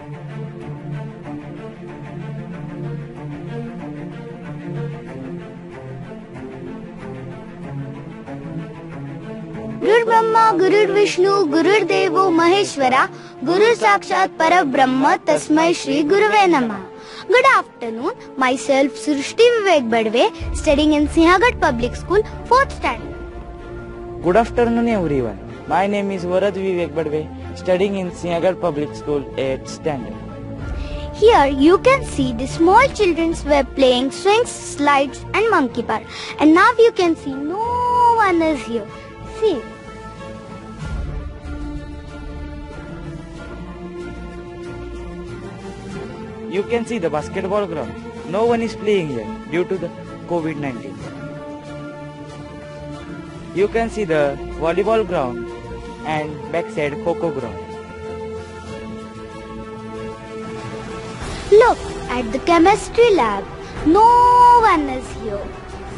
गुरुर् ब्रह्मा गुरुर्विष्णु गुरुर्देवो महेश्वरा गुरु साक्षात परब्रह्म तस्मै श्री गुरुवे नमः. Good afternoon. Myself Srishti Vivek Badve, studying in Sinhagad Public School, 4th standard. Good afternoon everyone. My name is Varad Vivek Badve, studying in Sinhagad Public School, 8th standard. Here you can see the small children were playing swings, slides and monkey bar. And now you can see no one is here. See. You can see the basketball ground. No one is playing here due to the COVID-19. You can see the volleyball ground and backside Kho-Kho ground. Look at the chemistry lab. No one is here.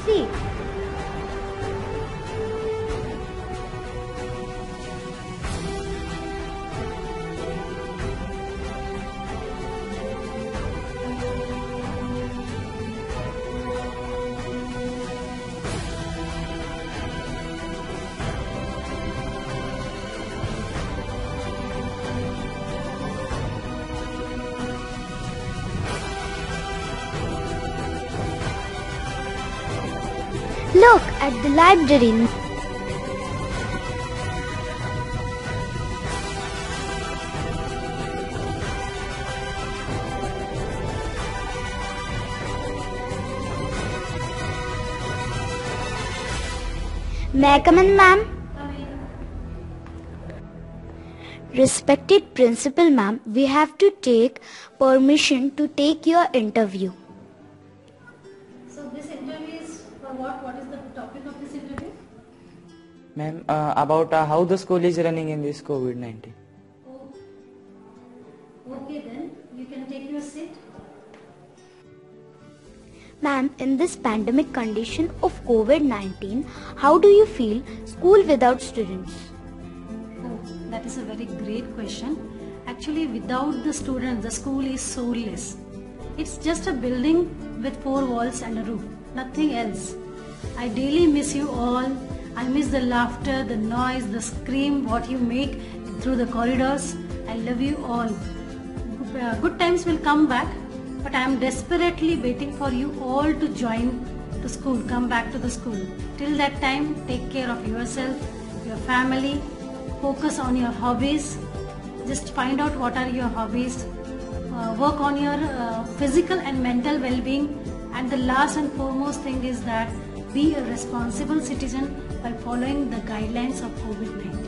See. Look at the library. May I come in, ma'am? Respected principal, ma'am, we have to take permission to take your interview. So this interview is for what? What is the topic of this interview? Ma'am, about how the school is running in this COVID-19. Oh. Okay then, you can take your seat. Ma'am, in this pandemic condition of COVID-19, how do you feel school without students? Oh, that is a very great question. Actually, without the students, the school is soulless. It's just a building with 4 walls and a roof, nothing else. I daily miss you all. I miss the laughter, the noise, the scream, what you make through the corridors. I love you all. Good times will come back, but I am desperately waiting for you all to join the school, come back to the school. Till that time, take care of yourself, your family, focus on your hobbies. Just find out what are your hobbies. Work on your physical and mental well-being. And the last and foremost thing is that be a responsible citizen by following the guidelines of COVID-19.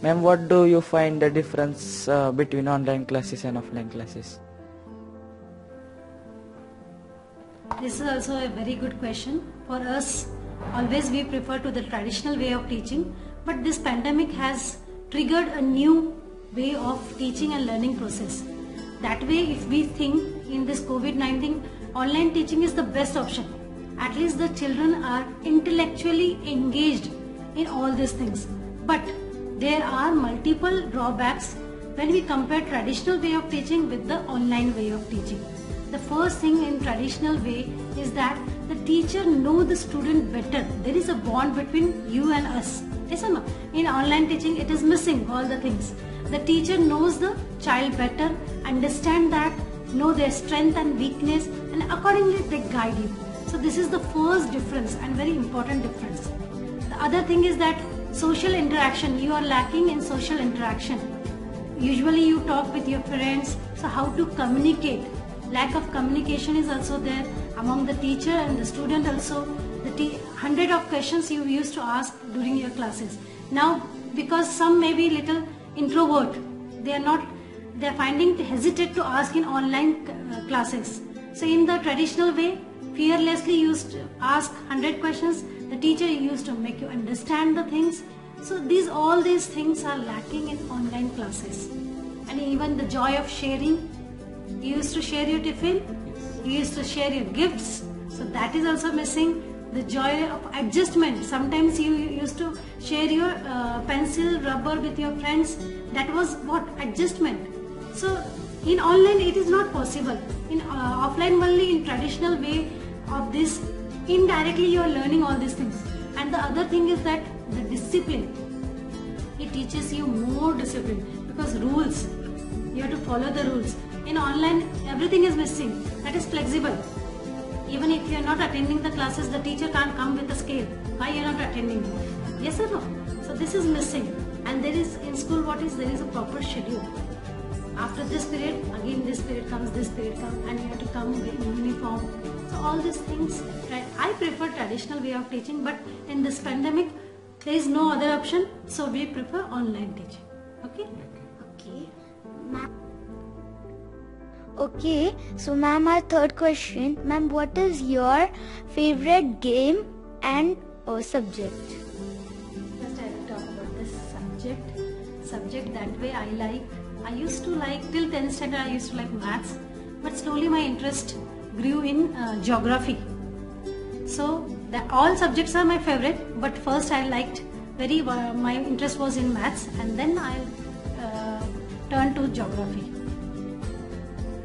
Ma'am, what do you find the difference between online classes and offline classes? This is also a very good question. For us, always we prefer to the traditional way of teaching, but this pandemic has triggered a new way of teaching and learning process. That way, if we think in this COVID-19, online teaching is the best option. At least the children are intellectually engaged in all these things. But there are multiple drawbacks when we compare traditional way of teaching with the online way of teaching. The first thing in traditional way is that the teacher knows the student better. There is a bond between you and us. Yes or no? In online teaching, it is missing all the things. The teacher knows the child better, understand that, know their strength and weakness, and accordingly they guide you. So this is the first difference and very important difference. The other thing is that social interaction, you are lacking in social interaction. Usually you talk with your friends, so how to communicate? Lack of communication is also there among the teacher and the student also. The 100 of questions you used to ask during your classes. Now, because some may be little introvert, they are finding hesitate to ask in online classes. So in the traditional way, fearlessly used to ask 100 questions. The teacher used to make you understand the things. So all these things are lacking in online classes. And even the joy of sharing. You used to share your tiffin. You used to share your gifts. So that is also missing. The joy of adjustment. Sometimes you used to share your pencil, rubber with your friends. That was what? Adjustment. So in online it is not possible. In offline only, in traditional way of this, indirectly you are learning all these things. And the other thing is that the discipline. It teaches you more discipline, because rules, you have to follow the rules. In online everything is missing. That is flexible. Even if you are not attending the classes, the teacher can't come with a scale. Why you are not attending? Yes or no? So this is missing. And there is in school there is a proper schedule. After this period, again this period comes, and you have to come in uniform. So all these things, right? I prefer traditional way of teaching, but in this pandemic, there is no other option, so we prefer online teaching. Okay? Okay. Okay, so ma'am, our third question. Ma'am, what is your favorite game and subject? First I will talk about this subject that way I used to like, till 10th standard I used to like maths, but slowly my interest grew in geography. So all subjects are my favorite, but first I liked my interest was in maths, and then I turned to geography.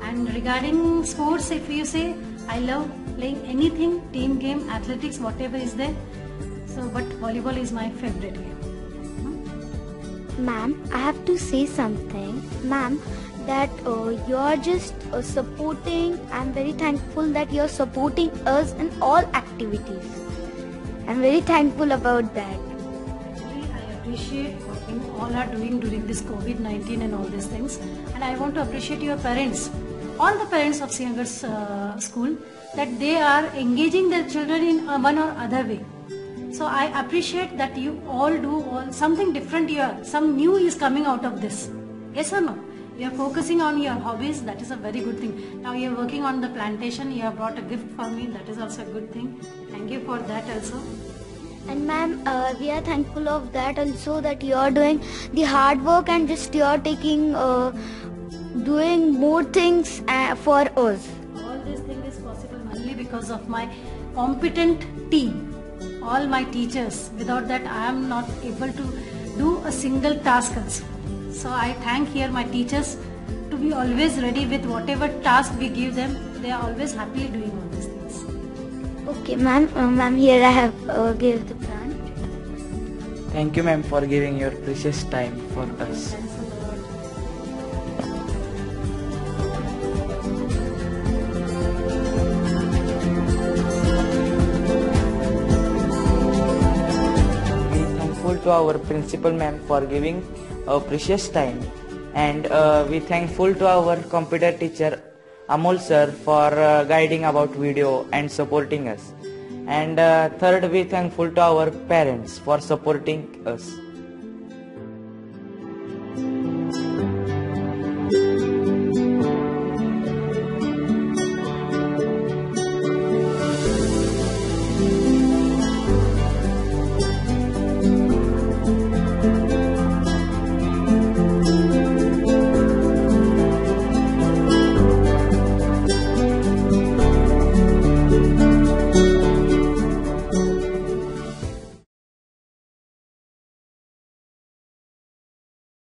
And regarding sports, if you say, I love playing anything, team game, athletics, whatever is there. So, but volleyball is my favorite game. Ma'am, I have to say something. Ma'am, that you're just supporting. I'm very thankful that you're supporting us in all activities. I'm very thankful about that. Actually, I appreciate what you all are doing during this COVID-19 and all these things. And I want to appreciate your parents, all the parents of Siagar's school, that they are engaging their children in one or other way. So I appreciate that you all do something different here. Some new is coming out of this. Yes or no? You are focusing on your hobbies. That is a very good thing. Now you are working on the plantation. You have brought a gift for me. That is also a good thing. Thank you for that also. And ma'am, we are thankful of that also, that you are doing the hard work and just you are taking, doing more things for us. All this thing is possible only because of my competent team. All my teachers. Without that, I am not able to do a single task also. So I thank here my teachers to be always ready with whatever task we give them. They are always happily doing all these things. Okay, ma'am. Ma'am, here I have gave the plant. Thank you, ma'am, for giving your precious time for us. Thanks a lot. We are thankful to our principal, ma'am, for giving a precious time, and we thankful to our computer teacher Amol sir for guiding about video and supporting us. And third, we thankful to our parents for supporting us.